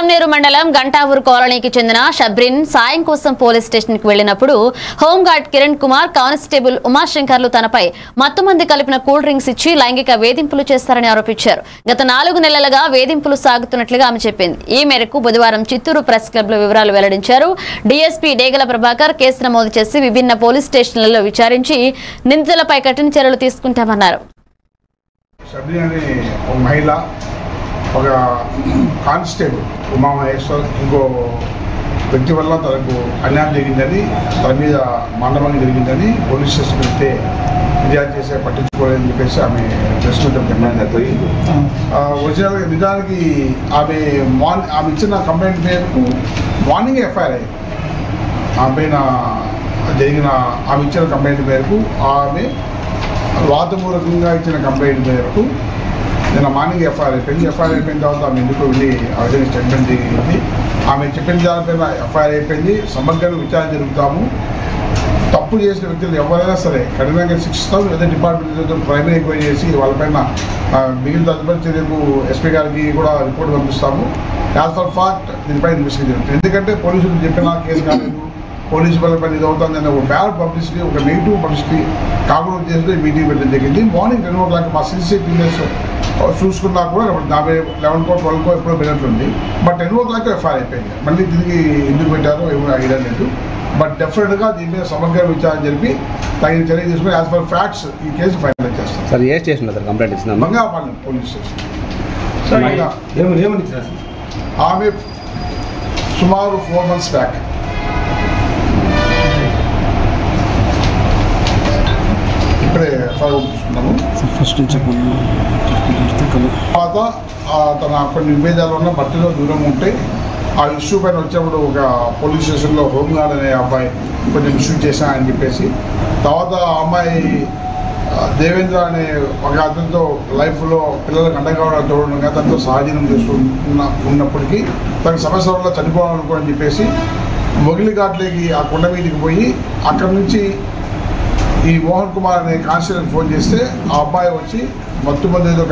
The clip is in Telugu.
పలమనేరు మండలం గంటావూరు కాలనీకి చెందిన షబ్రిన్ సాయం కోసం పోలీస్ స్టేషన్ కి వెళ్లినప్పుడు హోంగార్డ్ కిరణ్ కుమార్ కానిస్టేబుల్ ఉమాశంకర్లు తనపై మత్తుమంది కలిపిన కూల్ డ్రింక్స్ ఇచ్చి లైంగిక వేధింపులు చేస్తారని ఆరోపించారు. గత 4 నెలలుగా వేధింపులు సాగుతున్నట్లుగా ఆమె చెప్పింది. ఈ మేరకు బుధవారం చిత్తూరు ప్రెస్ క్లబ్ లో వివరాలు వెల్లడించారు. డీఎస్పీ డేగల ప్రభాకర్ కేసు నమోదు చేసి విభిన్న పోలీస్ స్టేషన్లలో విచారించి నిందితులపై కఠిన చర్యలు తీసుకుంటామన్నారు. ఒక కానిస్టేబుల్ ఉమామహేశ్వర్ ఇంకో వ్యక్తి వల్ల తనకు అన్యాయం జరిగిందని, తన మీద మండలం జరిగిందని పోలీస్ స్టేషన్ వెళ్తే ఫిర్యాదు చేసే పట్టించుకోలేదని చెప్పేసి ఆమె ప్రెస్ మీట్ ఒరిజినల్గా నిజానికి ఆమె ఇచ్చిన కంప్లైంట్ మేరకు మార్నింగ్ ఎఫ్ఐఆర్ అయ్యింది. ఆమె పైన జరిగిన ఆమె ఇచ్చిన కంప్లైంట్ మేరకు ఆమె వాదపూర్వకంగా ఇచ్చిన కంప్లైంట్ మేరకు నిన్న మార్నింగ్ ఎఫ్ఐఆర్ అయిపోయింది. ఎఫ్ఐఆర్ అయిపోయిన తర్వాత ఆమె ఎందుకు వెళ్ళి అదే స్టేట్మెంట్ జరిగింది. ఆమె చెప్పిన దానిపైన ఎఫ్ఐఆర్ అయిపోయింది. సమగ్రంగా విచారణ జరుగుతాము. తప్పు చేసిన వ్యక్తులు ఎవరైనా సరే కఠినంగా శిక్షిస్తాం. లేదా డిపార్ట్మెంట్ ప్రైమరీ ఎంక్వైరీ చేసి వాళ్ళపైన మిగిలిన తదుపరి చర్యకు ఎస్పీ గారికి కూడా రిపోర్ట్ పంపిస్తాము. యాజ్ ఫర్ ఫ్యాక్ట్ దీనిపై ఇన్వెస్టిగేషన్ జరుగుతుంది. ఎందుకంటే పోలీసులు చెప్పిన కేసు కాలేదు, పోలీసు పైన ఇది అవుతుందని ఒక బ్యాడ్ పబ్లిసిటీ, ఒక నెగిటివ్ పబ్లిసిటీ కాకుండా చేస్తూ మీటింగ్ పెట్టడం జరిగింది. మార్నింగ్ 10 o'clock మా CCTVs చూసుకున్నా కూడా 11 or 12 ఎప్పుడో పెట్టినట్లుంది. బట్ 10 o'clock ఎఫ్ఐఆర్ అయిపోయింది. మళ్ళీ తిరిగి ఎందుకు పెట్టారో ఏమో ఐడియా లేదు. బట్ డెఫినెట్గా దీని మీద సమగ్ర విచారణ జరిపి తగిన చర్య తీసుకుని యాజ్ ఫర్ ఫ్యాక్ట్స్ ఈ కేసు ఫైనలైజ్ చేస్తాం. సార్ ఏ స్టేషన్ సార్ కంప్లైంట్ ఇస్తున్నాం? Bangapalem police station. ఆమె సుమారు 4 months బ్యాక్ ఇప్పుడే తీసుకున్నాము. తర్వాత తన కొన్ని విభేదాలు ఉన్న భర్తలో దూరం ఉంటే ఆ ఇష్యూ పైన వచ్చినప్పుడు ఒక పోలీస్ స్టేషన్లో హోంగార్డ్ అనే అబ్బాయి కొంచెం ఇష్యూ చేశా అని చెప్పేసి, తర్వాత ఆ అమ్మాయి దేవేంద్ర అనే ఒక అతనితో లైఫ్లో పిల్లలకు అండగా తోడగా తనతో సహజీవనం ఉన్నప్పటికీ తనకు సమస్య వల్ల చనిపోవాలనుకోని చెప్పేసి మొగిలిఘాట్లోకి ఆ కొండ మీదకి పోయి అక్కడి నుంచి ఈ మోహన్ కుమార్ అనే కానిస్టేబుల్ ఫోన్ చేస్తే ఆ అబ్బాయి వచ్చి మత్తుమంది ఏదో